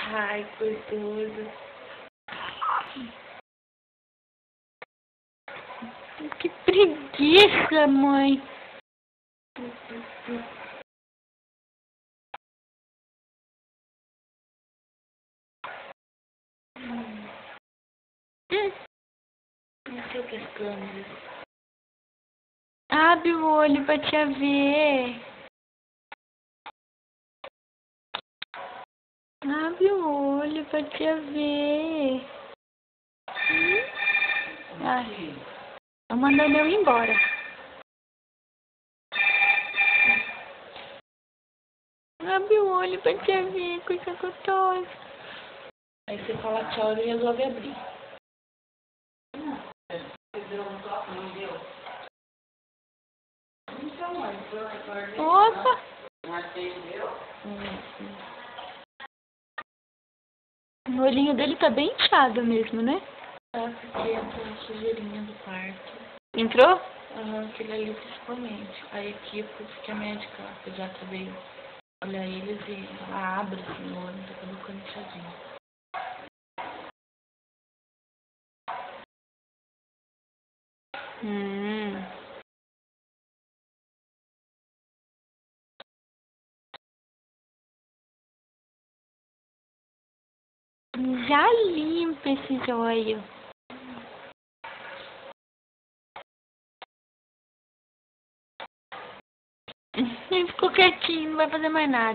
Ai, gostoso. Que preguiça, mãe. Não sei o que as câmeras. Abre o olho pra te ver. Abre o olho pra te ver. Ai, tô mandando eu ir embora. Abre o olho pra te ver, coisa gostosa. Aí você fala tchau e resolve abrir. Opa! O olhinho dele tá bem inchado mesmo, né? Tá, porque entrou uma sujeirinha do quarto. Entrou? Aham, aquele ali principalmente. Aí aqui eu fui porque a médica, a pediatra veio olhar eles e ela abre assim o olho, tá tudo ficando inchadinho. Já limpa esse olho. Ele ficou quietinho, não vai fazer mais nada.